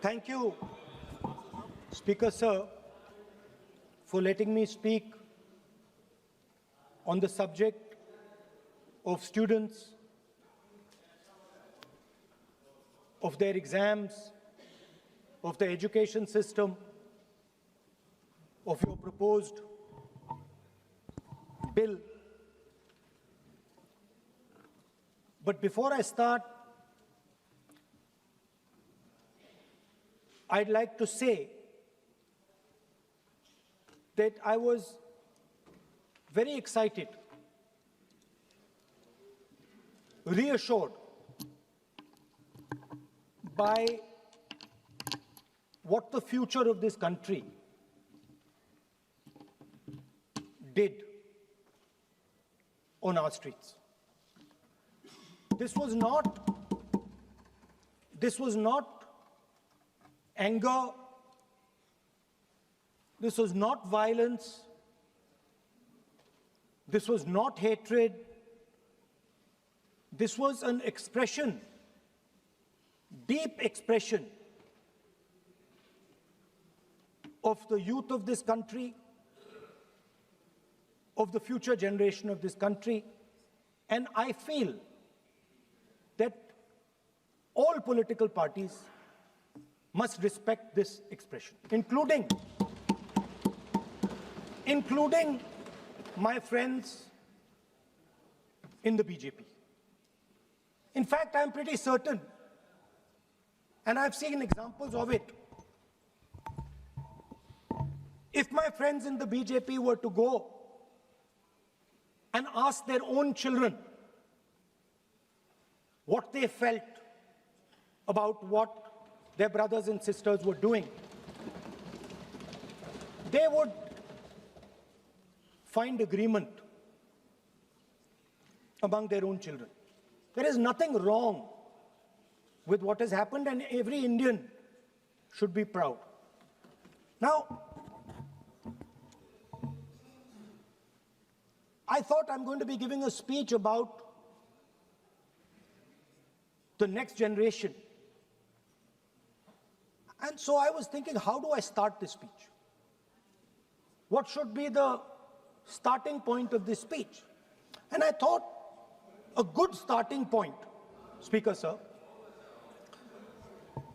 Thank you, Speaker Sir, for letting me speak on the subject of students, of their exams, of the education system, of your proposed bill. But before I start, I'd like to say that I was very excited, reassured by what the future of this country did on our streets. This was not anger, this was not violence, this was not hatred, this was an expression, deep expression of the youth of this country, of the future generation of this country, and I feel that all political parties must respect this expression, including my friends in the BJP. In fact, I'm pretty certain, and I've seen examples of it, if my friends in the BJP were to go and ask their own children what they felt about what their brothers and sisters were doing, they would find agreement among their own children. There is nothing wrong with what has happened, and every Indian should be proud. Now, I thought I'm going to be giving a speech about the next generation. And so I was thinking, how do I start this speech? What should be the starting point of this speech? And I thought a good starting point, Speaker Sir,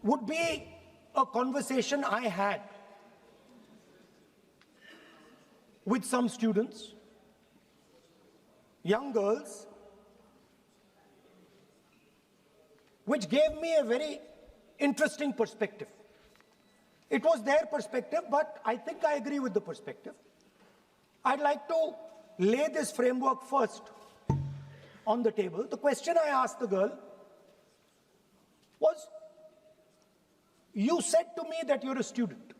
would be a conversation I had with some students, young girls, which gave me a very interesting perspective. It was their perspective, but I think I agree with the perspective. I'd like to lay this framework first on the table. The question I asked the girl was, you said to me that you're a student.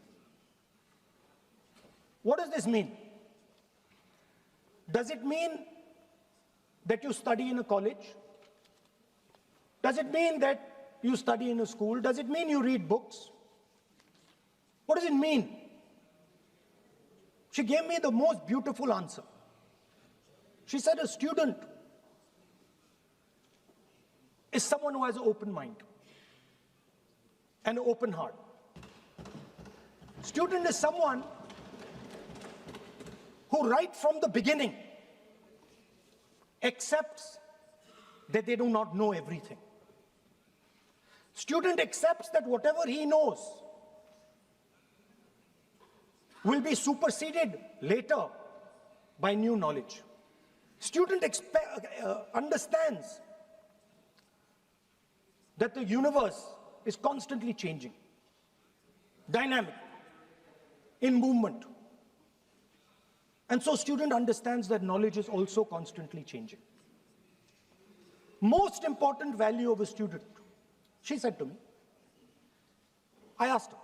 What does this mean? Does it mean that you study in a college? Does it mean that you study in a school? Does it mean you read books? What does it mean? She gave me the most beautiful answer. She said a student is someone who has an open mind and an open heart. Student is someone who right from the beginning accepts that they do not know everything. Student accepts that whatever he knows will be superseded later by new knowledge. Student understands that the universe is constantly changing, dynamic, in movement. And so student understands that knowledge is also constantly changing. Most important value of a student, she said to me. I asked her.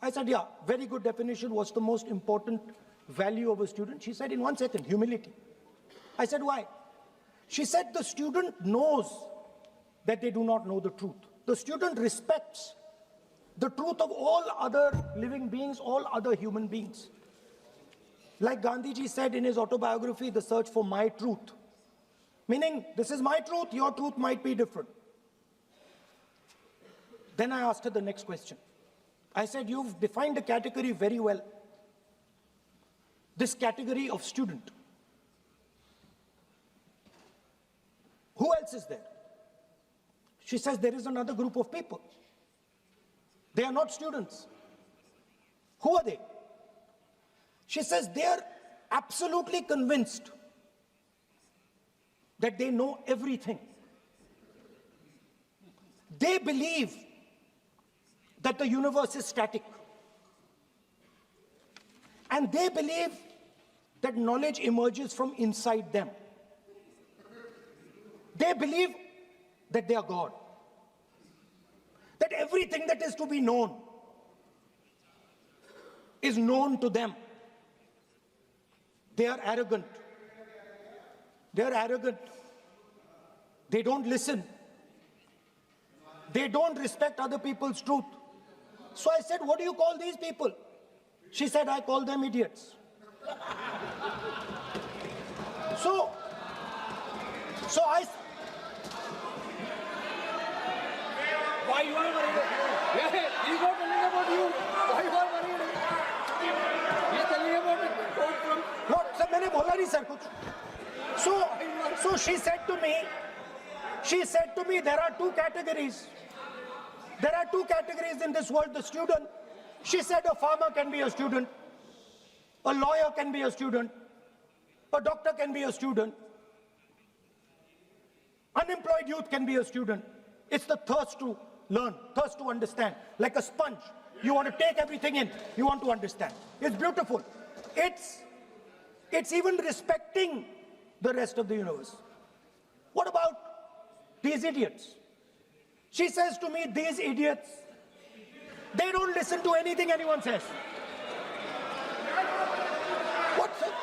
I said, yeah, very good definition. What's the most important value of a student? She said, in 1 second, humility. I said, why? She said, the student knows that they do not know the truth. The student respects the truth of all other living beings, all other human beings. Like Gandhiji said in his autobiography, The Search for My Truth. Meaning, this is my truth, your truth might be different. Then I asked her the next question. I said, you've defined a category very well. This category of student. Who else is there? She says, there is another group of people. They are not students. Who are they? She says, they are absolutely convinced that they know everything. They believe that the universe is static. And they believe that knowledge emerges from inside them. They believe that they are God. That everything that is to be known is known to them. They are arrogant. They are arrogant. They don't listen. They don't respect other people's truth. So I said, what do you call these people? She said, I call them idiots. So I... Why you are worried? Yeah, he's not telling about you. Why you are worried? He's telling about it. What? Sir, मैंने बोला नहीं sir कुछ. So she said to me, there are two categories. There are two categories in this world, the student. She said a farmer can be a student, a lawyer can be a student, a doctor can be a student, unemployed youth can be a student. It's the thirst to learn, thirst to understand, like a sponge. You want to take everything in, you want to understand. It's beautiful. It's even respecting the rest of the universe. What about these idiots? She says to me, these idiots, they don't listen to anything anyone says. What, sir?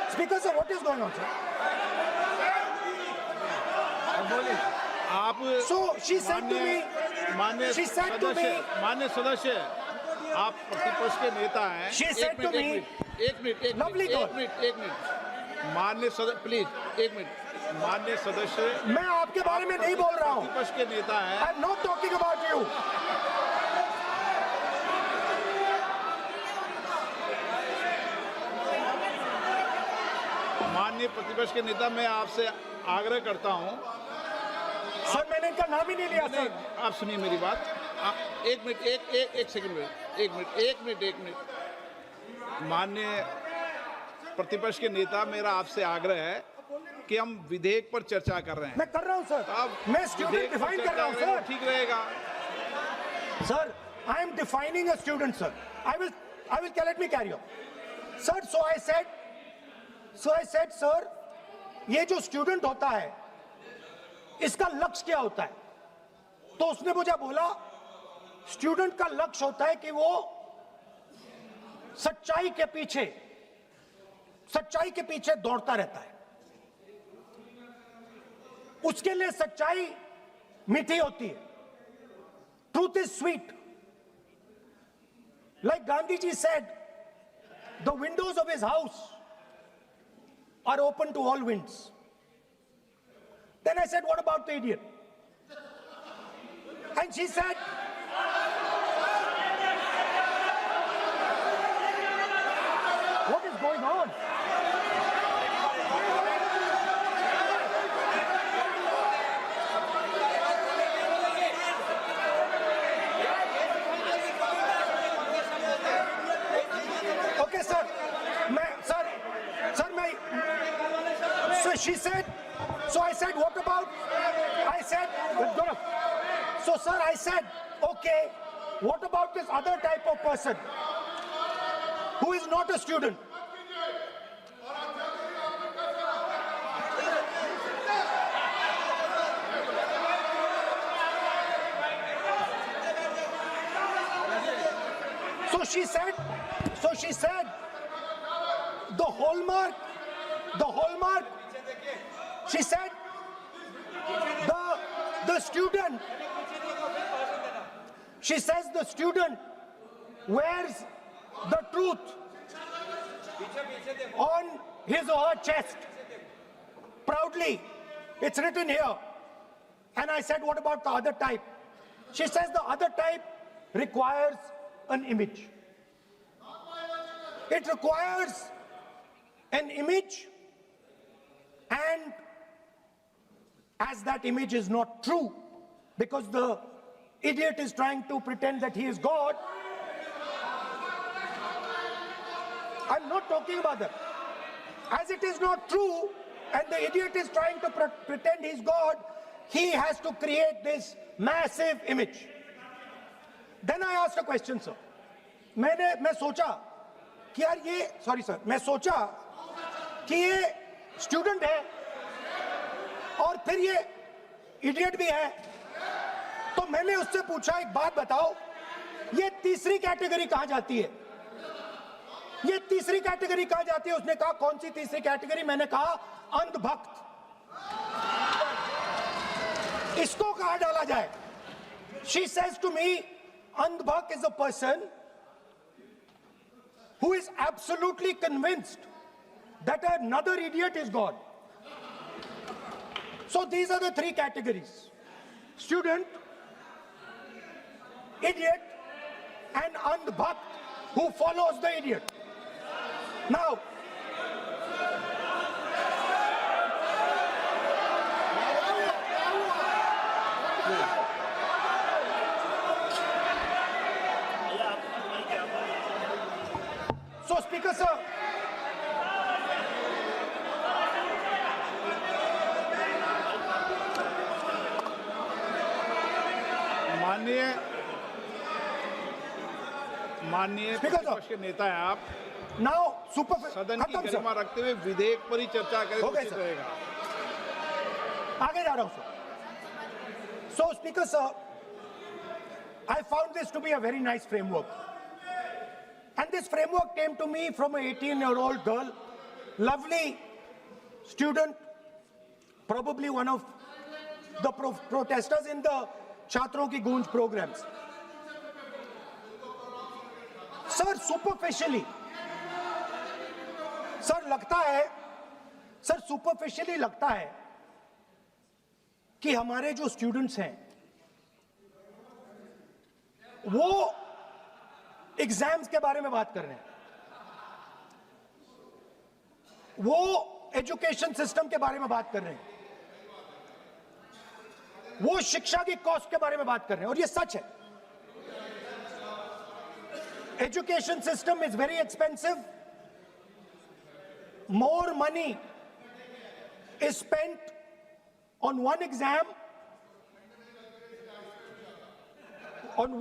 Speaker, sir, what is going on, sir? So she said to me, मान्य सदस्य आप प्रतिपक्ष के नेता हैं. She said to me, एक minute मान्य सदस्य प्लीज एक मिनट मान्य सदस्य मैं आपके बारे में नहीं बोल रहा हूँ. प्रतिपक्ष के नेता हैं. I'm not talking about you. माननीय प्रतिपक्ष के नेता, मैं आपसे आग्रह करता हूं. सर मैंने इनका नाम ही नहीं लिया सर. आप सुनिए मेरी बात. एक मिनट एक सेकंड माननीय प्रतिपक्ष के नेता, मेरा आपसे आग्रह है कि हम विधेयक पर चर्चा कर रहे हैं. मैं कर रहा हूं सर. मैं स्टूडेंट डिफाइन कर रहा हूं सर. ठीक रहेगा sir. I am defining a student, sir. I will let me carry on. Sir, so I said, sir, ये जो स्टूडेंट होता है, इसका लक्ष्य क्या होता है? तो उसने मुझे बोला, स्टूडेंट का लक्ष्य होता है कि वो सच्चाई के पीछे दौड़ता रहता है. उसके लिए सच्चाई मीठी होती है. Truth is sweet. Like Gandhiji said, the windows of his house are open to all winds. Then I said, what about the idiot? And she said, what is going on? Okay, sir. So she said, so I said, what about? I said, so sir, I said, okay, what about this other type of person who is not a student? So she said, the hallmark, she said, the student, she says the student wears the truth on his or her chest proudly. It's written here. And I said, what about the other type? She says the other type requires an image. It requires an image, and as that image is not true, because the idiot is trying to pretend that he is God. I'm not talking about that. As it is not true, and the idiot is trying to pretend he's God, he has to create this massive image. Then I asked a question, sir. मैं सोचा कि यार ये, sorry sir, मैं सोचा कि ये student है और फिर ये इडियट भी है, तो मैंने उससे पूछा एक बात बताओ, ये तीसरी कैटेगरी कहां जाती है? ये तीसरी कैटेगरी कहां जाती है? उसने कहा कौन सी तीसरी कैटेगरी? मैंने कहा अंधभक्त। इसको कहां डाला जाए? She says to me, अंधभक्त is a person who is absolutely convinced that another idiot is God. So these are the three categories: student, idiot, and andhbhakt who follows the idiot. Now, so Speaker sir, माननीय Speaker, प्रतिपक्ष के नेता हैं आप, now super सदन की खत्म, sir. गरिमा रखते हुए विधेयक पर ही चर्चा करें तो हो गए, उचित सर। रहेगा। आगे जा रहा हूं sir. So Speaker sir, I found this to be a very nice framework, and this framework came to me from an 18-year-old girl, lovely student, probably one of the protesters in the Chhatron Ki Goonj programs. Sir, superficially, sir लगता है, sir superficially लगता है कि हमारे जो students हैं वो exams के बारे में बात कर रहे हैं, वो एजुकेशन सिस्टम के बारे में बात कर रहे हैं, वो शिक्षा की कॉस्ट के बारे में बात कर रहे हैं, और ये सच है. Education system is very expensive. More money is spent on one exam, on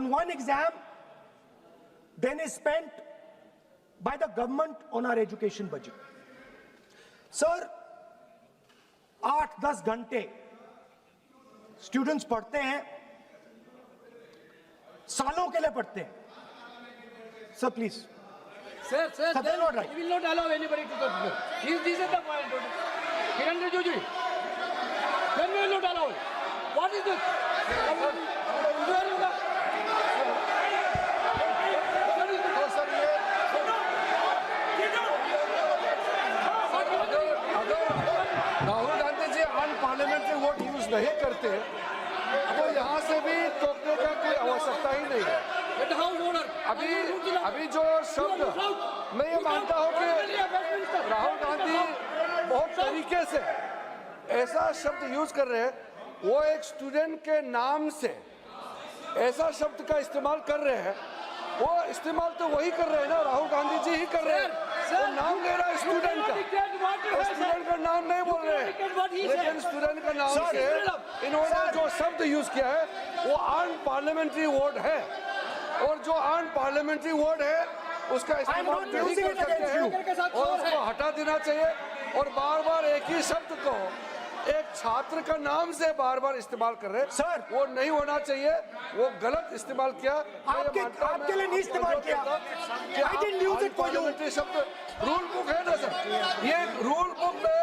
one exam, than is spent by the government on our education budget. Sir, 8-10 घंटे स्टूडेंट्स पढ़ते हैं, सालों के लिए पढ़ते हैं. Sir please. Sir, Sir, they're not right. we will not allow anybody to talk. This is the point. Kiran Rijiju, when we will not allow it? What is this? Rahul Gandhi ji unparliamentary word use नहीं करते तो यहाँ से भी टोकने का कोई आवश्यकता ही नहीं है. अभी जो शब्द मैं ये मानता हूँ कि राहुल गांधी बहुत तरीके से ऐसा शब्द यूज कर रहे हैं, वो एक स्टूडेंट के नाम से ऐसा शब्द का इस्तेमाल कर रहे हैं. वो इस्तेमाल तो वही कर रहे हैं ना, राहुल गांधी जी ही कर रहे हैं. वो नाम ले रहा है स्टूडेंट का, स्टूडेंट का नाम नहीं बोल रहे हैं, लेकिन स्टूडेंट का नाम से इन्होंने जो शब्द यूज किया है वो अनपार्लियामेंट्री वर्ड है, और जो अनपार्लियामेंट्री वर्ड है उसका इस्तेमाल नहीं कर सकते हैं और उसको हटा देना चाहिए. और बार बार एक ही शब्द को एक छात्र का नाम से बार बार इस्तेमाल कर रहे हैं. सर, वो नहीं होना चाहिए, वो गलत इस्तेमाल किया. आपके लिए नहीं इस्तेमाल किया. I didn't use it for you. शब्द रूल बुक है ना सर, ये रूल बुक में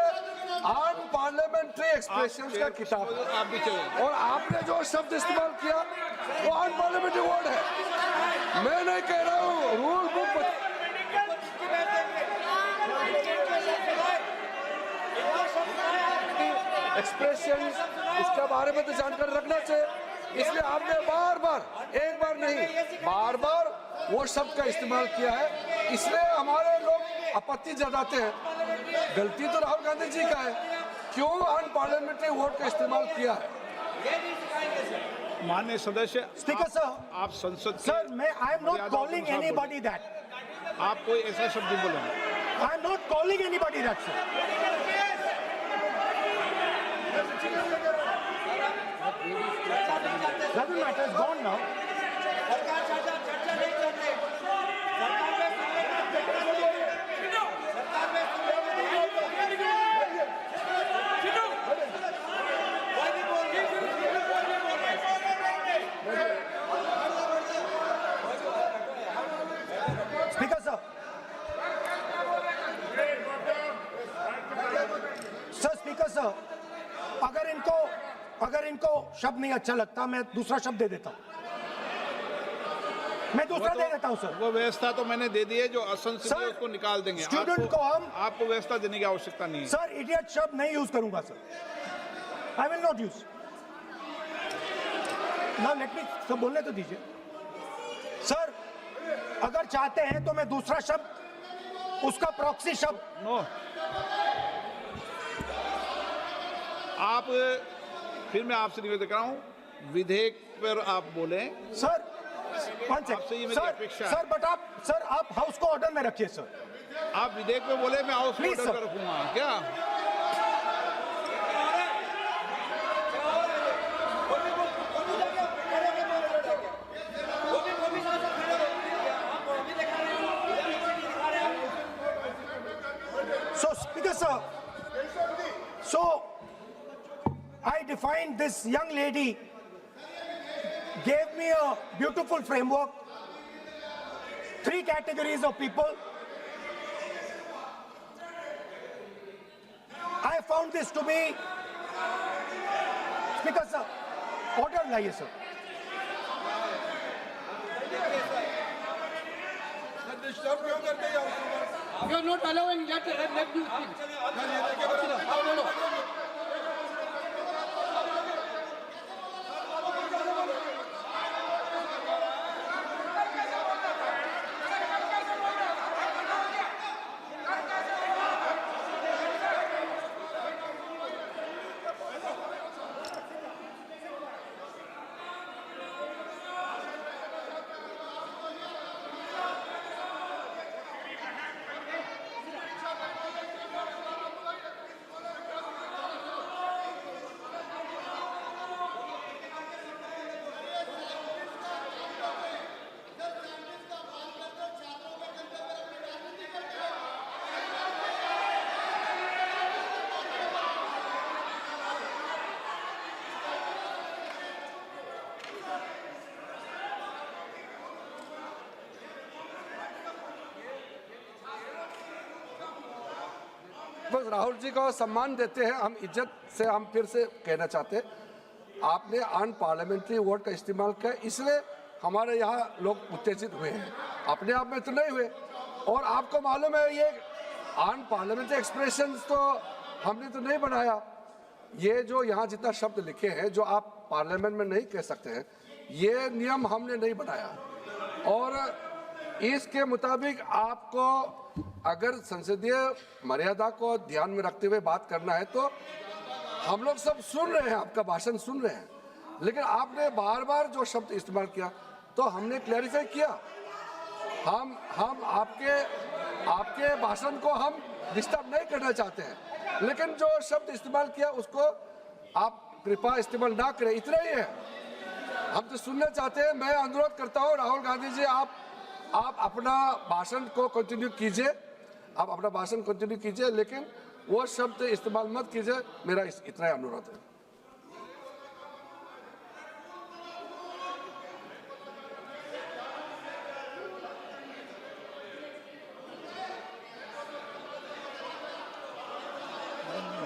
अनपार्लियामेंट्री एक्सप्रेशन का किताब है. आप भी चले. और आपने जो शब्द इस्तेमाल किया वो अनपार्लियामेंट्री वर्ड है. मैं नहीं कह रहा हूँ, रूल बुक एक्सप्रेशन इसके बारे में तो जानकारी रखना चाहिए, इसलिए आपने बार बार, एक बार नहीं बार बार वो शब्द का इस्तेमाल किया है, इसलिए हमारे लोग आपत्ति जताते हैं। गलती तो राहुल गांधी जी का है, क्यों अनपार्लियामेंट्री वोट का इस्तेमाल किया है। माननीय सदस्य, स्पीकर सर, आप संसद सर मैं आई एम नॉट मर्यादा कॉलिंग के अनुसार एनीबॉडी दैट, बोलें। आप कोई ऐसा शब्द नहीं बोलेंगे। I am not calling anybody that sir. Doesn't matter, it's gone now. Speaker sir. Sir, Speaker sir, अगर इनको शब्द नहीं अच्छा लगता मैं दूसरा शब्द दे देता हूं, मैं दूसरा दे देता हूं सर। वो व्यवस्था तो मैंने दे दी है, जो असंसदीय सर, उसको निकाल देंगे। स्टूडेंट को हम आपको व्यवस्था देने की आवश्यकता नहीं है। सर इडियट शब्द नहीं यूज करूंगा sir, I will not use. ना लेट मी सब बोलने तो दीजिए सर, अगर चाहते हैं तो मैं दूसरा शब्द, उसका प्रॉक्सी शब्द। नो, आप फिर मैं आपसे निवेदन कर रहा हूं, विधेयक पर आप बोले। सर आपसे ये मेरी अपेक्षा है। सर बट आप हाउस को ऑर्डर में रखिए सर। आप विधेयक पे बोले, मैं हाउस में Please, ऑर्डर sir. रखूंगा क्या? So Speaker sir, so I defined this young lady, gave me a beautiful framework, 3 categories of people. I found this to be, Speaker sir, order लाइए sir. You are not allowing that. Let you speak. No. बस राहुल जी को सम्मान देते हैं, हम इज्जत से हम फिर से कहना चाहते हैं, आपने अनपार्लियामेंट्री वोट का इस्तेमाल किया, इसलिए हमारे यहाँ लोग उत्तेजित हुए हैं, अपने आप में तो नहीं हुए। और आपको मालूम है ये अनपार्लियामेंट्री एक्सप्रेशंस तो हमने तो नहीं बनाया, ये जो यहाँ जितना शब्द लिखे हैं जो आप पार्लियामेंट में नहीं कह सकते हैं, ये नियम हमने नहीं बनाया। और इसके मुताबिक आपको अगर संसदीय मर्यादा को ध्यान में रखते हुए बात करना है तो हम लोग सब सुन रहे हैं, आपका भाषण सुन रहे हैं, लेकिन आपने बार बार जो शब्द इस्तेमाल किया तो हमने क्लैरिफाई किया। हम आपके भाषण को हम डिस्टर्ब नहीं करना चाहते हैं, लेकिन जो शब्द इस्तेमाल किया उसको आप कृपया इस्तेमाल ना करें, इतना ही है। हम तो सुनना चाहते हैं। मैं अनुरोध करता हूँ राहुल गांधी जी, आप अपना भाषण को कंटिन्यू कीजिए, आप अपना भाषण कंटिन्यू कीजिए, लेकिन वो शब्द इस्तेमाल मत कीजिए, मेरा इतना ही अनुरोध है।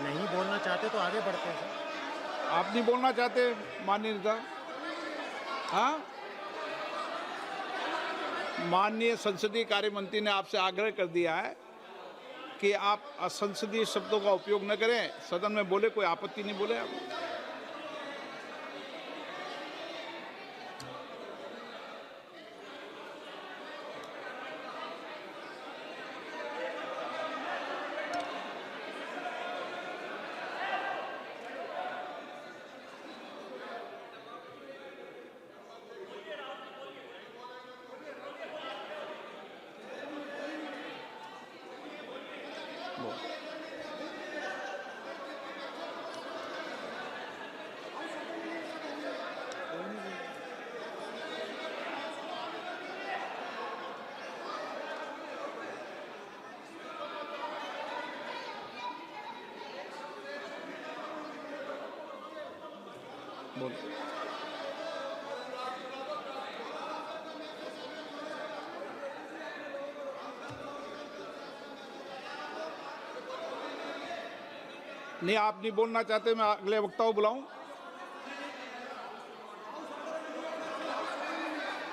नहीं बोलना चाहते तो आगे बढ़ते हैं सर। आप नहीं बोलना चाहते माननीय नेता? हाँ, माननीय संसदीय कार्य मंत्री ने आपसे आग्रह कर दिया है कि आप असंसदीय शब्दों का उपयोग न करें, सदन में बोले, कोई आपत्ति नहीं बोले आप। नहीं, आप नहीं बोलना चाहते, मैं अगले वक्ता को बुलाऊं।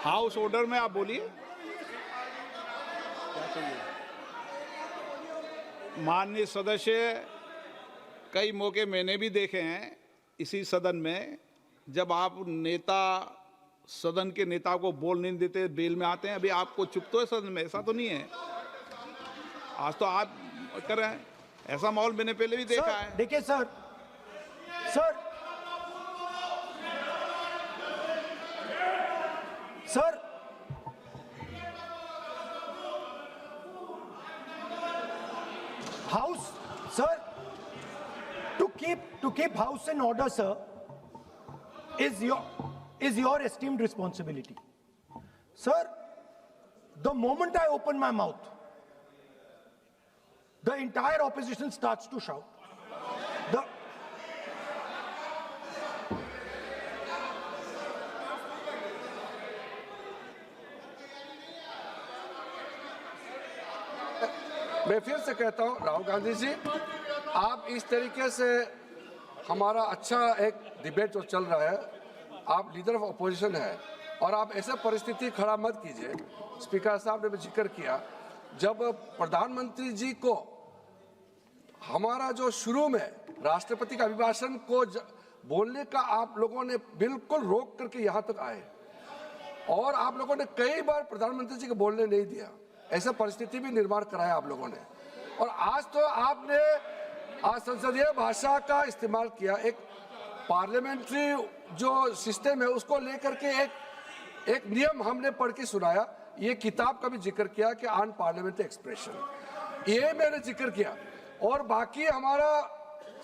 हाउस ऑर्डर में आप बोलिए। माननीय सदस्य, कई मौके मैंने भी देखे हैं इसी सदन में, जब आप नेता सदन के नेता को बोल नहीं देते, बेल में आते हैं। अभी आपको चुप तो है सदन में, ऐसा तो नहीं है। आज तो आप कर रहे हैं, ऐसा माहौल मैंने पहले भी देखा है। देखिए sir, House, sir, to keep House in order, sir, is your esteemed responsibility. Sir, the moment I open my mouth, the entire opposition starts to shout. मैं फिर से कहता हूं, राहुल गांधी जी, आप इस तरीके से हमारा अच्छा एक डिबेट जो चल रहा है, आप लीडर ऑफ अपोजिशन है और आप ऐसे परिस्थिति खड़ा मत कीजिए। स्पीकर साहब ने भी जिक्र किया, जब प्रधानमंत्री जी को हमारा जो शुरू में राष्ट्रपति का अभिभाषण को बोलने का आप लोगों ने बिल्कुल रोक करके यहाँ तक आए और आप लोगों ने कई बार प्रधानमंत्री जी को बोलने नहीं दिया। ऐसा परिस्थिति भी निर्माण कराया आप लोगों ने। और आज तो आपने आज संसदीय भाषा का इस्तेमाल किया, एक पार्लियामेंट्री जो सिस्टम है उसको लेकर के एक नियम हमने पढ़ के सुनाया। ये किताब का भी जिक्र किया कि अन पार्लियामेंट्री एक्सप्रेशन, ये मैंने जिक्र किया। और बाकी हमारा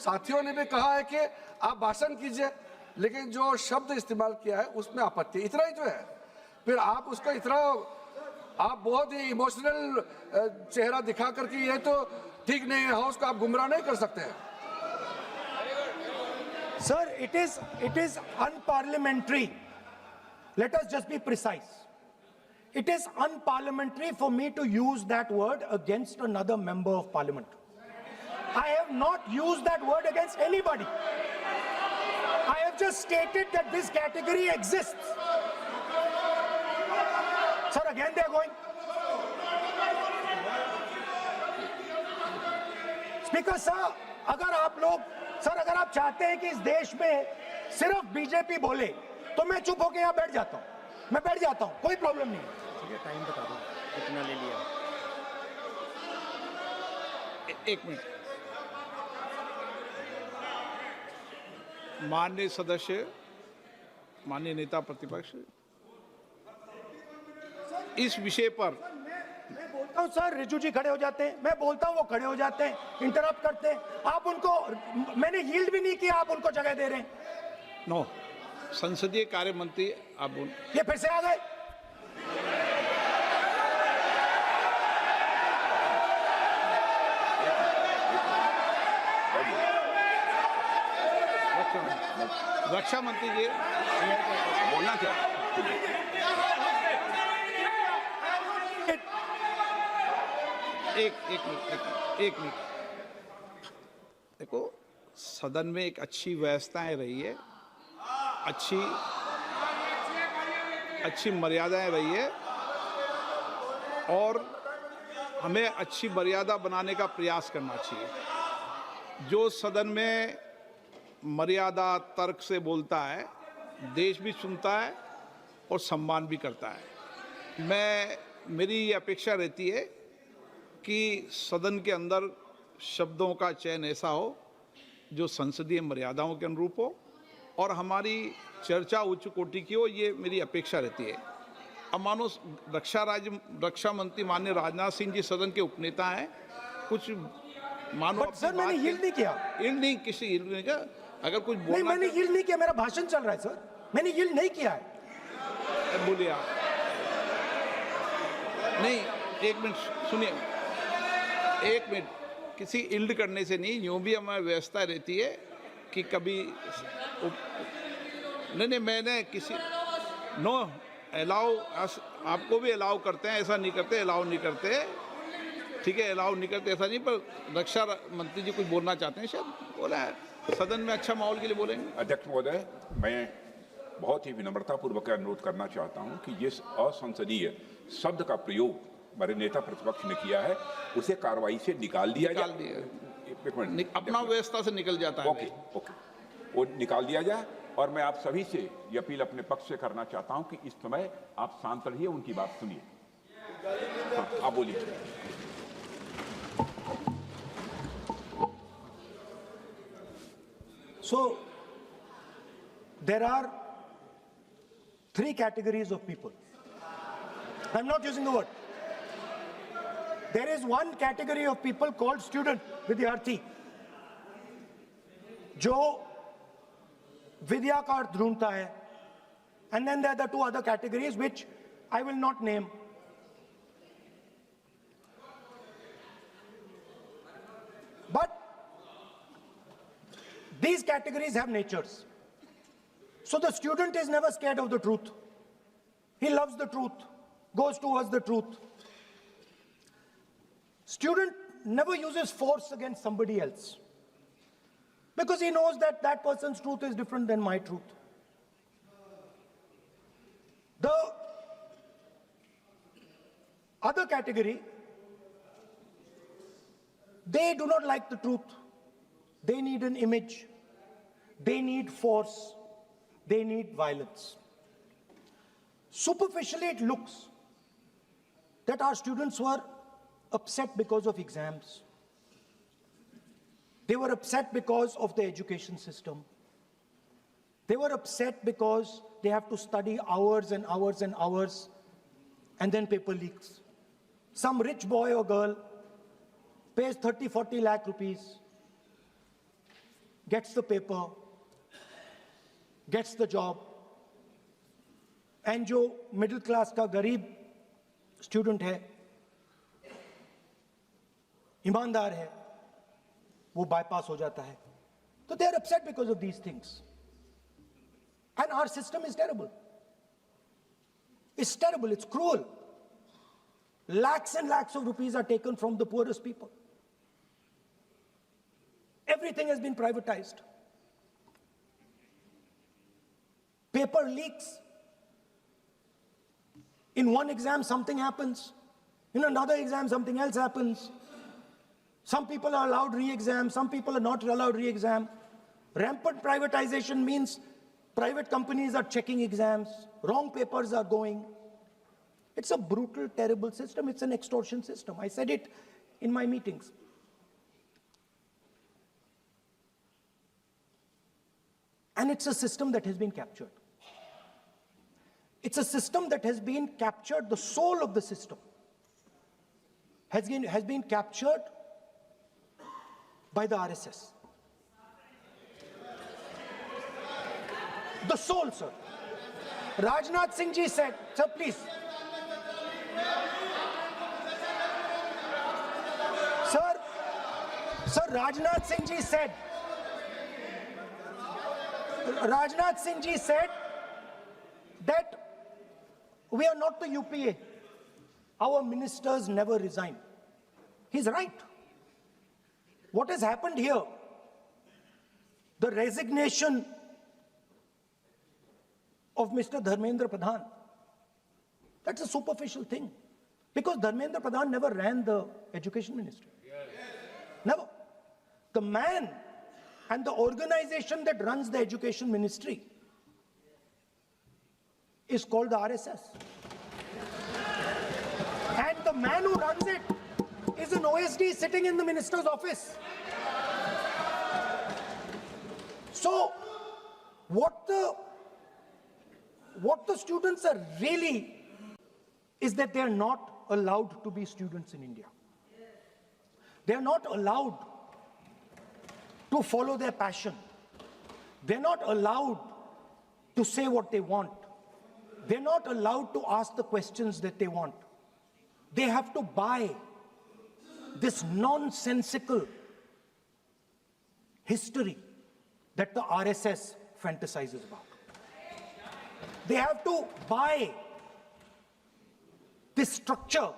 साथियों ने भी कहा है कि आप भाषण कीजिए, लेकिन जो शब्द इस्तेमाल किया है उसमें आपत्ति, इतना ही जो है। फिर आप उसको इतना आप बहुत ही इमोशनल चेहरा दिखा करके ये तो ठीक नहीं है, हाउस को आप गुमराह नहीं कर सकते हैं। Sir, it is unparliamentary. Let us just be precise. It is unparliamentary for me to use that word against another member of parliament. I have not used that word against anybody. I have just stated that this category exists. Sir, again they are going. Speaker sir, अगर आप चाहते हैं कि इस देश में सिर्फ BJP बोले तो मैं चुप होकर यहाँ बैठ जाता हूँ, मैं बैठ जाता हूँ, कोई प्रॉब्लम नहीं है। ठीक है, टाइम बता दो कितना ले लिया। एक मिनट। माननीय सदस्य, माननीय नेता प्रतिपक्ष, इस विषय पर मैं बोलता हूं सर, रिजू जी खड़े हो जाते हैं, मैं बोलता हूं वो खड़े हो जाते हैं, इंटरप्ट करते हैं। आप उनको, मैंने यील्ड भी नहीं किया, आप उनको जगह दे रहे हैं। नो, संसदीय कार्य मंत्री आप बोल। ये फिर से आ गए। रक्षा मंत्री जी बोलना क्या? एक मिनट। देखो, सदन में एक अच्छी व्यवस्थाएं रही है, अच्छी मर्यादाएं रही है। और हमें अच्छी मर्यादा बनाने का प्रयास करना चाहिए। जो सदन में मर्यादा तर्क से बोलता है, देश भी सुनता है और सम्मान भी करता है। मेरी ये अपेक्षा रहती है कि सदन के अंदर शब्दों का चयन ऐसा हो जो संसदीय मर्यादाओं के अनुरूप हो और हमारी चर्चा उच्च कोटि की हो, ये मेरी अपेक्षा रहती है। अब मानो रक्षा मंत्री माननीय राजनाथ सिंह जी सदन के उपनेता हैं, कुछ मानो बट सर मैंने यील्ड नहीं किया। यील्ड नहीं, किसी यील्ड नहीं किया। अगर कुछ नहीं, बोलना मैंने यील्ड नहीं किया, मेरा भाषण चल रहा है सर, मैंने यील्ड नहीं किया है। बोलिए आप। नहीं, एक मिनट सुनिए, एक मिनट। किसी इल्ड करने से नहीं, यूं भी हमारी व्यवस्था रहती है कि कभी नहीं, मैंने किसी नो अलाउ, आपको भी अलाउ करते हैं, ऐसा नहीं करते, अलाउ नहीं करते, ठीक है, अलाउ नहीं करते ऐसा नहीं। पर रक्षा मंत्री जी कुछ बोलना चाहते हैं, शायद बोला है, सदन में अच्छा माहौल के लिए बोलेंगे। अध्यक्ष महोदय, मैं बहुत ही विनम्रतापूर्वक अनुरोध करना चाहता हूं कि ये असंसदीय शब्द का प्रयोग हमारे नेता प्रतिपक्ष ने किया है, उसे कार्रवाई से निकाल दिया जाए। एक मिनट, अपना व्यवस्था से निकल जाता है। ओके, वो निकाल दिया जाए। और मैं आप सभी से ये अपील अपने पक्ष से करना चाहता हूं कि इस समय आप शांत रहिए, उनकी बात सुनिए। हाँ, आप बोलिए। So, there are 3 categories of people. I'm not using the word. There is one category of people called student, विद्यार्थी, जो विद्या का अर्थ ढूंढता है. And then there are the 2 other categories which I will not name. But these categories have natures. So the student is never scared of the truth. He loves the truth, goes towards the truth. Student never uses force against somebody else because he knows that that person's truth is different than my truth. The other category, they do not like the truth. They need an image. They need force. They need violence. Superficially, it looks that our students were upset because of exams. They were upset because of the education system. They were upset because they have to study hours and hours and hours, and then paper leaks. Some rich boy or girl pays 30-40 lakh rupees, gets the paper, gets the job, and जो middle class का गरीब student है, ईमानदार है, वो bypass हो जाता है. So they are upset because of these things. And our system is terrible. It's terrible, it's cruel. Lakhs and lakhs of rupees are taken from the poorest people. Everything has been privatized. Paper leaks. In one exam, something happens. In another exam, something else happens. Some people are allowed re-exam, some people are not allowed re-exam. Rampant privatization means private companies are checking exams, wrong papers are going. It's a brutal, terrible system. It's an extortion system. I said it in my meetings. And it's a system that has been captured. It's a system that has been captured, the soul of the system has been captured by the RSS. The soul, sir. Rajnath Singh ji said, sir, please. Sir, Rajnath Singh ji said, that we are not the UPA. Our ministers never resign. He's right. What has happened here, the resignation of Mr. Dharmendra Pradhan, that's a superficial thing. Because Dharmendra Pradhan never ran the education ministry. Never. The man and the organization that runs the education ministry is called the RSS. And the man who runs it is an OSD sitting in the minister's office. So, what the students are really is that they are not allowed to be students in India. They are not allowed to follow their passion. They're not allowed to say what they want. They're not allowed to ask the questions that they want. They have to buy this nonsensical history that the RSS fantasizes about. They have to buy this structure.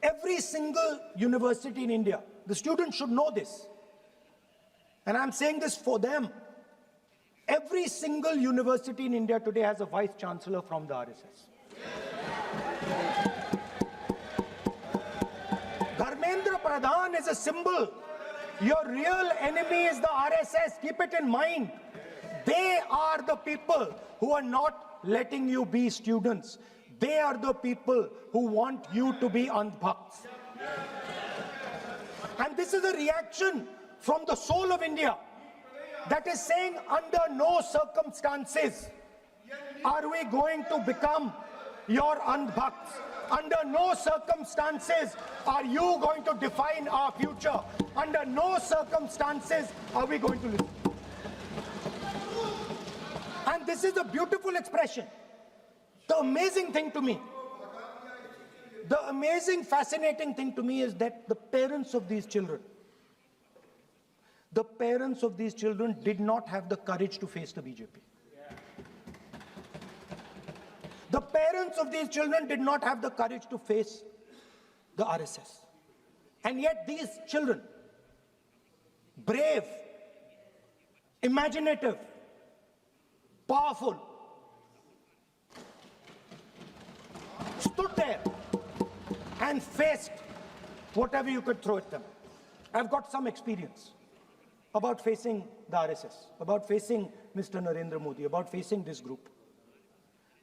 Every single university in India, the students should know this, and I'm saying this for them. Every single university in India today has a vice chancellor from the RSS. Dharmendra Pradhan is a symbol. Your real enemy is the RSS. Keep it in mind. They are the people who are not letting you be students. They are the people who want you to be andhbhakts. And this is a reaction from the soul of India that is saying, under no circumstances are we going to become your andhbhakts. Under no circumstances are you going to define our future. Under no circumstances are we going to listen. And this is a beautiful expression. The amazing thing to me, the amazing, fascinating thing to me is that the parents of these children did not have the courage to face the BJP. The parents of these children did not have the courage to face the RSS. And yet these children, brave, imaginative, powerful, stood there and faced whatever you could throw at them. I've got some experience about facing the RSS, about facing Mr. Narendra Modi, about facing this group.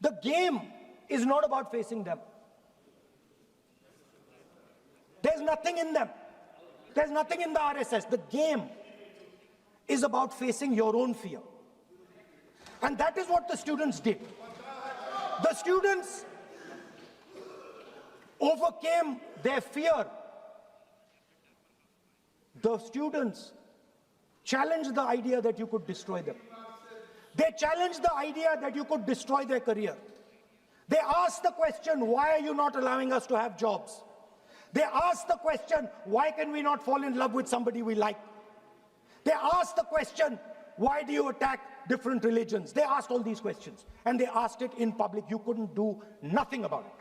The game is not about facing them. There's nothing in them. There's nothing in the RSS. The game is about facing your own fear. And that is what the students did. The students overcame their fear. The students challenged the idea that you could destroy them. They challenged the idea that you could destroy their career. They asked the question, why are you not allowing us to have jobs? They asked the question, why can we not fall in love with somebody we like? They asked the question, why do you attack different religions? They asked all these questions, and they asked it in public. You couldn't do nothing about it.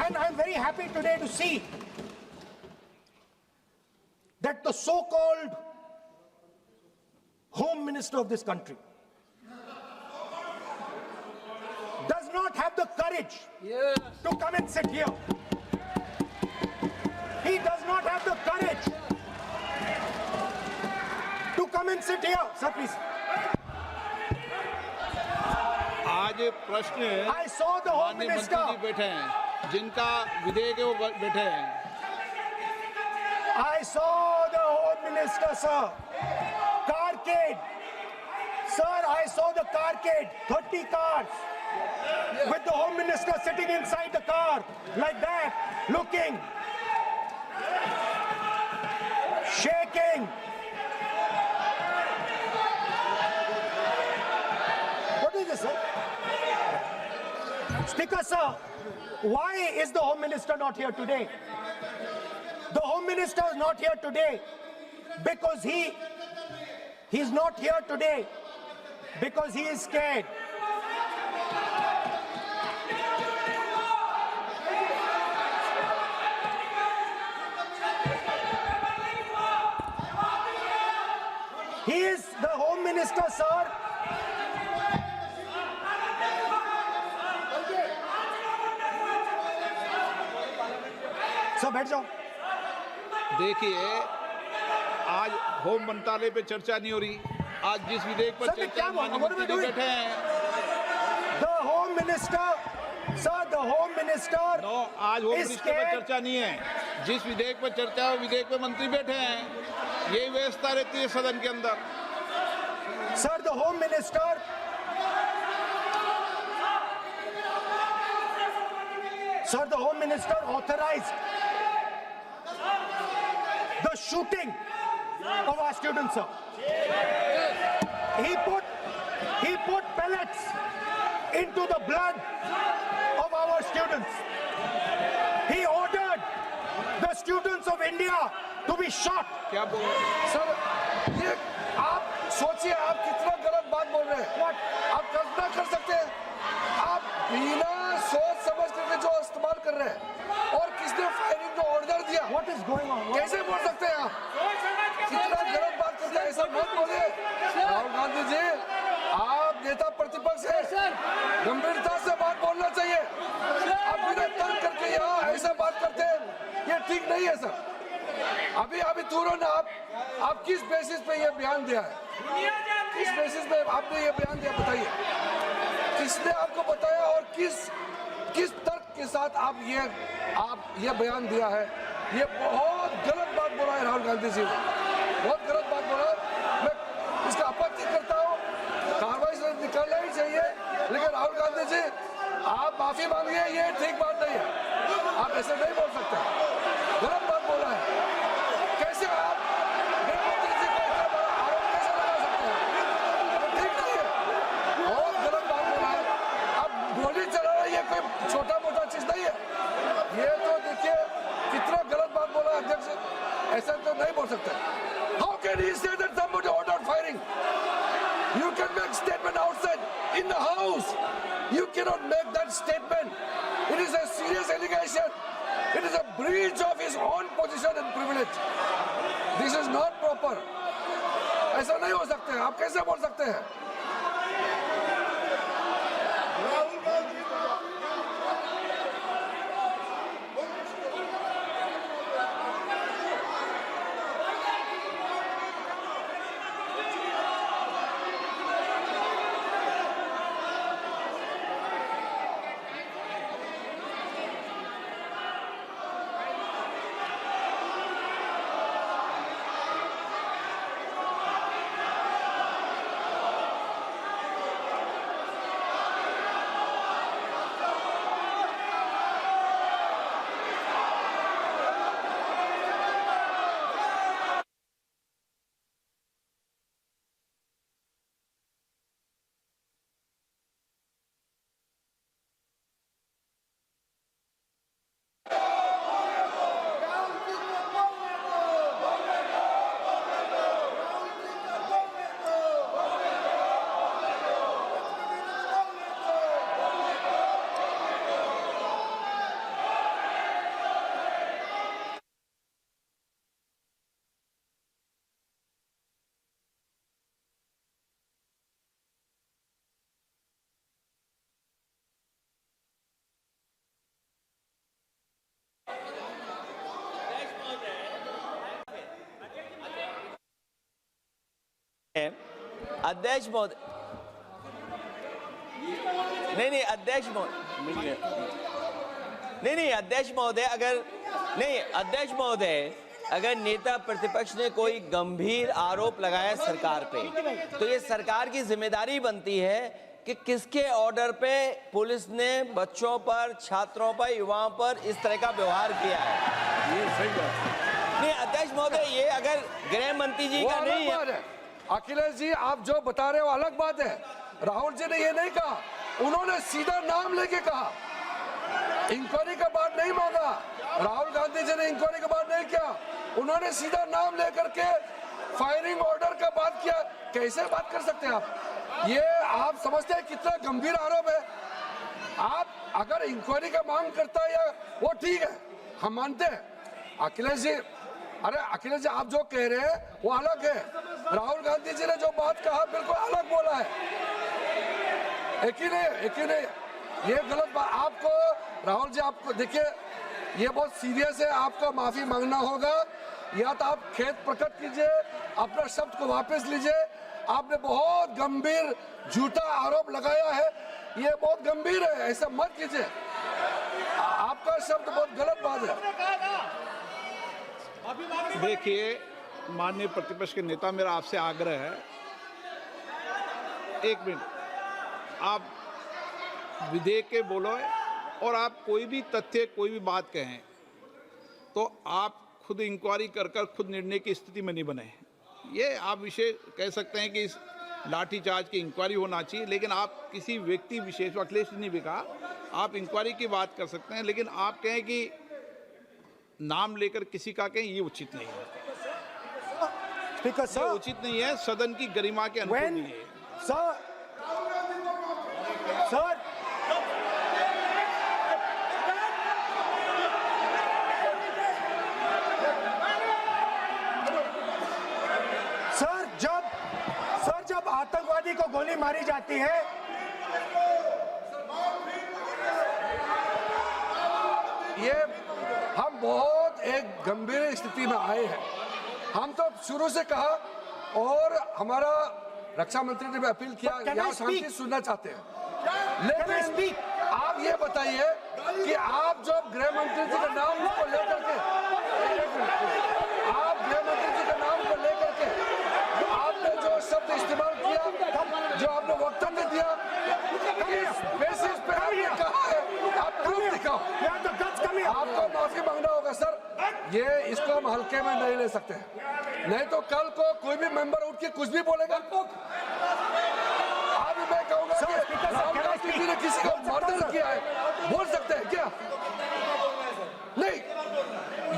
And I'm very happy today to see that the so-called Home Minister of this country does not have the courage to come and sit here. He does not have the courage to come and sit here. Sir, please. आज प्रश्न I saw the Home माननीय Minister. मंत्री जी बैठे हैं, जिनका विधेयक है वो बैठे हैं. I saw the Home Minister, sir. Carcade. Sir, I saw the carcade. 30 cars. With the Home Minister sitting inside the car, like that, looking, shaking. What is this, sir? Speaker, sir, why is the Home Minister not here today? The Home Minister is not here today because he's not here today because he is scared. He is the Home Minister, sir. Sir बैठ जाओ। देखिए, आज home मंत्रालय पे चर्चा नहीं हो रही। आज जिस विधेयक पर सर, मैं चर्चा क्या बोलूं? माननीय What am I मंत्री जी doing? बैठे हैं। The Home Minister, sir, the Home Minister no, आज होम is मिनिस्टर पर scared. चर्चा नहीं है। जिस विधेयक पर चर्चा है, विधेयक पे मंत्री बैठे हैं। यही व्यवस्था रहती है सदन के अंदर। Sir, the Home Minister authorized the shooting of our students, sir. He put pellets into the blood of our students. He ordered the students of India to be shot. क्या बोल रहे हैं? सर ये आप सोचिए आप कितना गलत बात बोल रहे हैं। आप कल्पना कर सकते हैं आप बिना सोच समझ करके जो इस्तेमाल कर रहे हैं और किसने फायरिंग का ऑर्डर दिया, What is going on? कैसे बोल सकते हैं आप? कितना गलत बात करते हैं, ऐसा मत बोलिए। राहुल गांधी जी, आप नेता प्रतिपक्ष है, गंभीरता से बात बोलना चाहिए। आप बिना तर्क करके यहाँ ऐसा बात करते हैं, ये ठीक नहीं है सर। अभी तुरंत आप किस बेसिस पे ये बयान दिया है? किस बेसिस पे आपने ये बयान दिया, बताइए। किसने आपको बताया और किस तर्क के साथ आप ये बयान दिया है? ये बहुत गलत बात बोला है राहुल गांधी जी ने, बहुत गलत बात बोला। मैं इसका आपत्ति करता हूँ, कार्रवाई से निकालना ही चाहिए। लेकिन राहुल गांधी जी, आप माफी मांगिए, ये ठीक बात नहीं है। आप ऐसे नहीं बोल सकते, गलत बात बोला है। कैसे आप गृहमंत्री जी को इतना बड़ा आरोप कैसे लगा सकते हैं? ठीक नहीं है, बहुत गलत बात बोला है। अब गोली चलाना ये कोई छोटा मोटा चीज नहीं है। ये तो देखिए कितना गलत बात बोला अध्यक्ष, ऐसा तो नहीं बोल सकते। How can he say that somebody ordered firing? You can make statement outside in the house. You cannot make that statement. It is a serious allegation. It is a breach of his own position and privilege. This is not proper. ऐसा नहीं हो सकते, आप कैसे बोल सकते हैं? अध्यक्ष महोदय, नहीं अध्यक्ष महोदय, नहीं अध्यक्ष महोदय, अध्यक्ष महोदय, अगर नेता प्रतिपक्ष ने कोई गंभीर आरोप लगाया सरकार पे, तो ये सरकार की जिम्मेदारी बनती है कि किसके ऑर्डर पे पुलिस ने बच्चों पर, छात्रों पर, युवाओं पर इस तरह का व्यवहार किया है। ये सही बात नहीं अध्यक्ष महोदय, ये अगर गृह मंत्री जी का नहीं है। अखिलेश जी, आप जो बता रहे हो अलग बात है। राहुल जी ने ये नहीं कहा, उन्होंने सीधा नाम लेके कहा, इंक्वायरी का बात नहीं मांगा। राहुल गांधी जी ने इंक्वायरी का बात नहीं किया, उन्होंने सीधा नाम लेकर के फायरिंग ऑर्डर का बात किया। कैसे बात कर सकते हैं आप? ये आप समझते हैं कितना गंभीर आरोप है? आप अगर इंक्वायरी का मांग करता है या वो ठीक है, हम मानते हैं। अखिलेश जी, अरे अखिलेश जी, आप जो कह रहे हैं वो अलग है। राहुल गांधी जी ने जो बात कहा बिल्कुल अलग बोला है। एक ही नहीं, ये गलत बात। आपको राहुल जी, आपको देखिए, ये बहुत सीरियस है, आपको माफी मांगना होगा, या तो आप खेद प्रकट कीजिए, अपना शब्द को वापस लीजिए। आपने बहुत गंभीर झूठा आरोप लगाया है, ये बहुत गंभीर है, ऐसा मत कीजिए। आपका शब्द बहुत गलत बात है। देखिए माननीय प्रतिपक्ष के नेता, मेरा आपसे आग्रह है, एक मिनट, आप विधेयक के बोलो और आप कोई भी तथ्य कोई भी बात कहें तो आप खुद इंक्वायरी कर खुद निर्णय की स्थिति में नहीं बने। ये आप विषय कह सकते हैं कि इस लाठीचार्ज की इंक्वायरी होना चाहिए, लेकिन आप किसी व्यक्ति विशेष, अखिलेश ने भी कहा, आप इंक्वायरी की बात कर सकते हैं, लेकिन आप कहें कि नाम लेकर किसी का कहें, ये उचित नहीं है। Speaker, ये sir, उचित नहीं है, सदन की गरिमा के अनुकूल when, नहीं है। sir, sir, सर जब आतंकवादी को गोली मारी जाती है, ये हम बहुत एक गंभीर स्थिति में आए हैं। हम तो शुरू से कहा, और हमारा रक्षा मंत्री ने भी अपील किया, But can I यहाँ शांति speak? सुनना चाहते हैं। Can I लेकिन speak? आप ये बताइए कि आप जो गृह मंत्री जी के नाम को लेकर के, आप गृह मंत्री जी के नाम को लेकर के आपने जो शब्द इस्तेमाल किया, जो आपने वक्तव्य दिया, किस बेसिस पे आपने कहा है, आप प्रूफ दिखाओ। आपको माफी मांगना होगा सर, ये इसको हम हल्के में नहीं ले सकते हैं, नहीं तो कल को कोई भी मेंबर उठ के कुछ भी बोलेगा। आज मैं कहूंगा कि राहुल गांधी जी ने किसी को मर्डर किया है, बोल सकते हैं क्या? नहीं,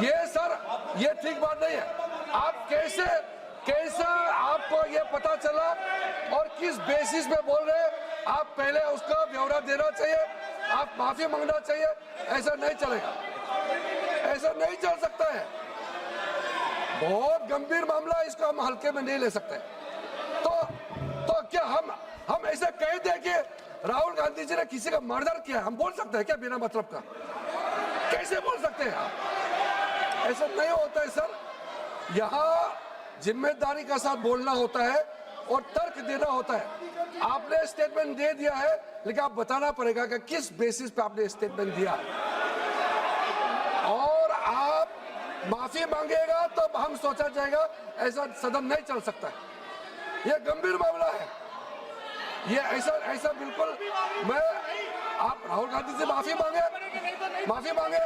ये सर ये ठीक बात नहीं है। आप कैसा आपको ये पता चला और किस बेसिस पे बोल रहे हैं, आप पहले उसका ब्यौरा देना चाहिए, आप माफी मांगना चाहिए। ऐसा नहीं चलेगा, ऐसा नहीं चल सकता है। बहुत गंभीर मामला है, इसको हम हल्के में नहीं ले सकते। तो क्या हम ऐसा कह दें कि राहुल गांधी जी ने किसी का मर्डर किया, हम बोल सकते हैं क्या बिना मतलब का? कैसे बोल सकते हैं आप? ऐसा नहीं होता है सर। यहाँ जिम्मेदारी का साथ बोलना होता है और तर्क देना होता है। आपने स्टेटमेंट दे दिया है, लेकिन आप बताना पड़ेगा कि किस बेसिस पे आपने स्टेटमेंट दिया है। और आप माफी मांगेगा तो हम सोचा जाएगा, ऐसा सदन नहीं चल सकता है। यह गंभीर मामला है, ये ऐसा बिल्कुल। आप राहुल गांधी से माफी मांगे,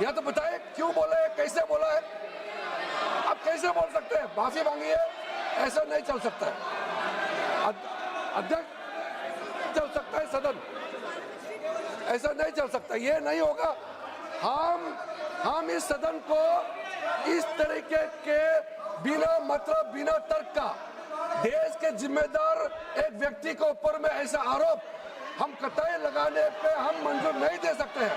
या तो बताए क्यों बोला है, कैसे बोला है। आप कैसे बोल सकते हैं? माफी मांगिए, ऐसा नहीं चल सकता है। अध्यक्ष चल सकता है सदन, ऐसा नहीं चल सकता, ये नहीं होगा। हम इस सदन को इस तरीके के बिना मतलब बिना तर्क का देश के जिम्मेदार एक व्यक्ति के ऊपर में ऐसा आरोप हम कतई लगाने पे हम मंजूर नहीं दे सकते हैं।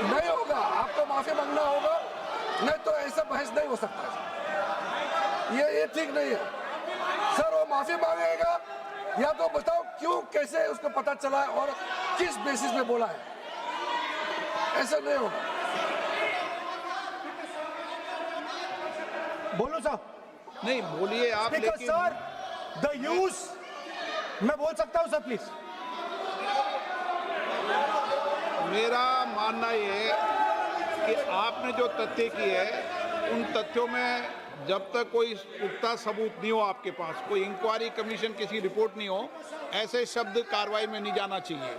नहीं होगा, आपको माफी मांगना होगा, नहीं तो ऐसा बहस नहीं हो सकता है। ये ठीक नहीं है सर। वो माफी मांगेगा, या तो बताओ क्यों, कैसे उसको पता चला है और किस बेसिस पे बोला है। ऐसा नहीं होगा। बोलो साहब। नहीं बोलिए आप, स्पीकर लेकिन सर, द यूज, मैं बोल सकता हूं सर प्लीज? मेरा मानना ये है कि आपने जो तथ्य किए हैं, उन तथ्यों में जब तक कोई पुख्ता सबूत नहीं हो, आपके पास कोई इंक्वायरी कमीशन किसी रिपोर्ट नहीं हो, ऐसे शब्द कार्रवाई में नहीं जाना चाहिए।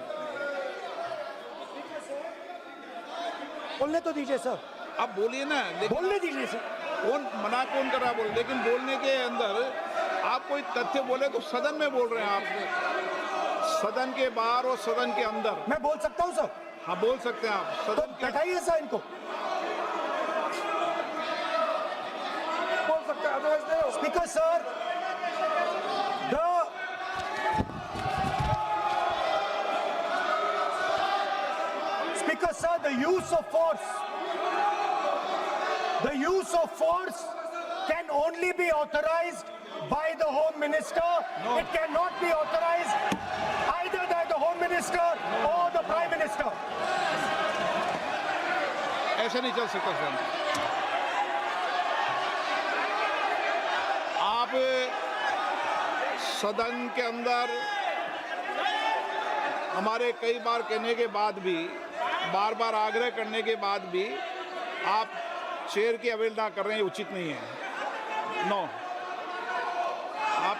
बोलने तो दीजिए सर। आप बोलिए ना, लेकिन बोलने दीजिए सर। कौन कर रहा बोल, लेकिन बोलने के अंदर आप कोई तथ्य बोले तो सदन में बोल रहे हैं आप, सदन के बाहर और सदन के अंदर। मैं बोल सकता हूं सर? हाँ बोल सकते हैं आप, तो सदन के बैठाइए सर इनको। बोल सकते हैं, अदरवाइज नहीं होगा। Speaker sir, the use of force can only be authorized by the Home Minister. No. It cannot be authorized either by the Home Minister or the Prime Minister. ऐसा नहीं चल सकता सर। आप सदन के अंदर हमारे कई बार कहने के बाद भी, बार बार आग्रह करने के बाद भी आप चेयर की अवहेलना कर रहे हैं, उचित नहीं है। नो, आप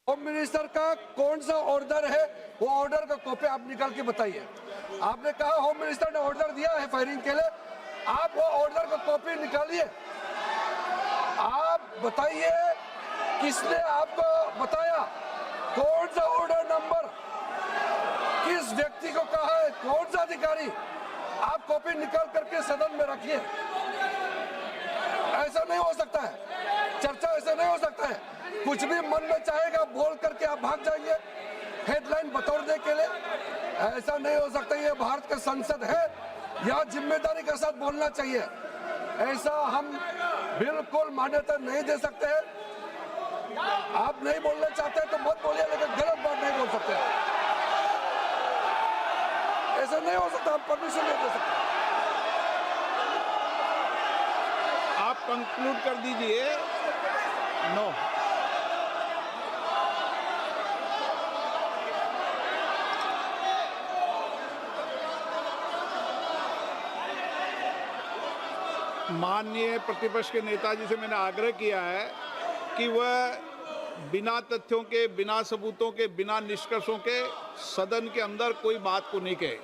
होम मिनिस्टर का कौन सा ऑर्डर है, वो ऑर्डर का कॉपी आप निकाल के बताइए। आपने कहा होम मिनिस्टर ने ऑर्डर दिया है फायरिंग के लिए, आप वो ऑर्डर का कॉपी निकालिए। आप बताइए किसने आपको बताया, कौन सा ऑर्डर नंबर, किस व्यक्ति को कहा है, कौन सा अधिकारी। आप कॉपी निकाल करके सदन में रखिए। ऐसा नहीं हो सकता है, चर्चा ऐसा नहीं हो सकता है। कुछ भी मन में चाहेगा बोल करके आप भाग जाएंगे हेडलाइन बतौरने के लिए। ऐसा नहीं हो सकता। ये भारत का संसद है, यहाँ जिम्मेदारी के साथ बोलना चाहिए। ऐसा हम बिल्कुल मान्यता नहीं दे सकते हैं। आप नहीं बोलना चाहते तो मत बोलिए, लेकिन गलत बात नहीं बोल सकते। ऐसा नहीं हो सकता, हम परमिशन नहीं दे सकते। आप कंक्लूड कर दीजिए। नो, माननीय प्रतिपक्ष के नेता जी से मैंने आग्रह किया है कि वह बिना तथ्यों के, बिना सबूतों के, बिना निष्कर्षों के सदन के अंदर कोई बात को नहीं कहे।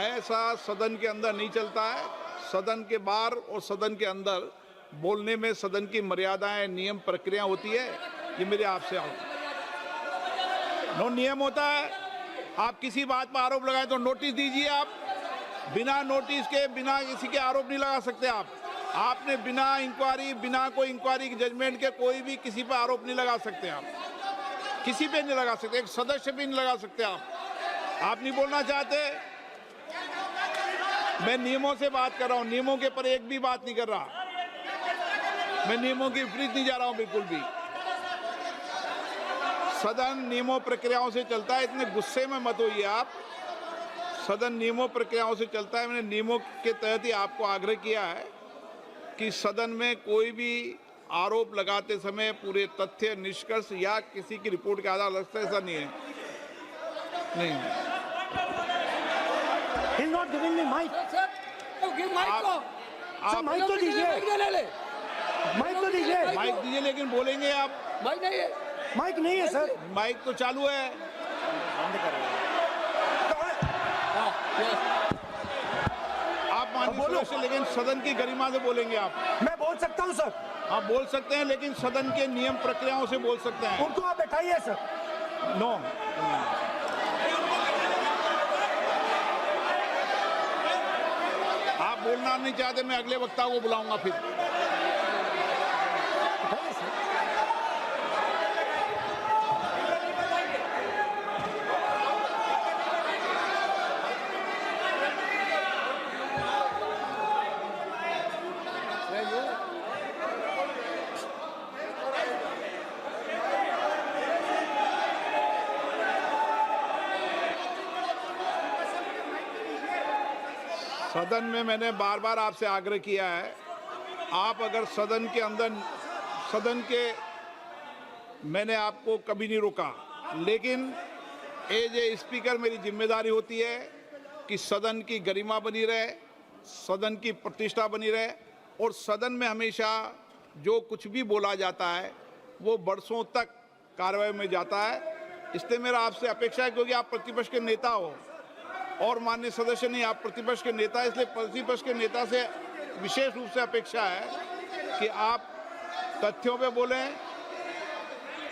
ऐसा सदन के अंदर नहीं चलता है। सदन के बाहर और सदन के अंदर बोलने में सदन की मर्यादाएं, नियम, प्रक्रिया होती है। ये मेरे आपसे नो नियम होता है। आप किसी बात पर आरोप लगाए तो नोटिस दीजिए। आप बिना नोटिस के, बिना किसी के आरोप नहीं लगा सकते। आपने बिना इंक्वायरी, बिना कोई इंक्वायरी की जजमेंट के कोई भी किसी पर आरोप नहीं लगा सकते। आप किसी पे नहीं लगा सकते, एक सदस्य भी नहीं लगा सकते। आप नहीं बोलना चाहते। मैं नियमों से बात कर रहा हूं, नियमों के पर एक भी बात नहीं कर रहा। मैं नियमों के विपरीत नहीं जा रहा हूं बिल्कुल भी। सदन नियमों प्रक्रियाओं से चलता है। इतने गुस्से में मत होइए आप। सदन नियमों प्रक्रियाओं से चलता है। मैंने नियमों के तहत ही आपको आग्रह किया है कि सदन में कोई भी आरोप लगाते समय पूरे तथ्य, निष्कर्ष या किसी की रिपोर्ट के आधार लगता है, ऐसा नहीं है। नहीं, He's not giving me mic. आप माइक तो दीजिए, माइक तो दीजिए। माइक दीजिए, लेकिन बोलेंगे आप। माइक नहीं है, माइक नहीं है सर। माइक तो चालू है। आप माननीय सदस्य, लेकिन सदन की गरिमा से बोलेंगे आप। मैं बोल सकता हूँ सर। आप बोल सकते हैं, लेकिन सदन के नियम प्रक्रियाओं से बोल सकते हैं। उनको आप बैठाइए सर। नो, आप बोलना नहीं चाहते, मैं अगले वक्ता को बुलाऊंगा फिर। बैठाइए सर। सदन में मैंने बार बार आपसे आग्रह किया है आप अगर सदन के अंदर मैंने आपको कभी नहीं रोका, लेकिन एज ए स्पीकर मेरी जिम्मेदारी होती है कि सदन की गरिमा बनी रहे, सदन की प्रतिष्ठा बनी रहे, और सदन में हमेशा जो कुछ भी बोला जाता है वो बरसों तक कार्रवाई में जाता है। इसलिए मेरा आपसे अपेक्षा है, क्योंकि आप प्रतिपक्ष के नेता हो और माननीय सदस्य नहीं, आप प्रतिपक्ष के नेता, इसलिए प्रतिपक्ष के नेता से विशेष रूप से अपेक्षा है कि आप तथ्यों पे बोलें,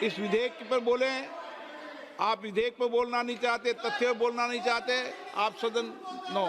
इस विधेयक पर बोलें। आप विधेयक पर बोलना नहीं चाहते, तथ्य पर बोलना नहीं चाहते, आप सदन नो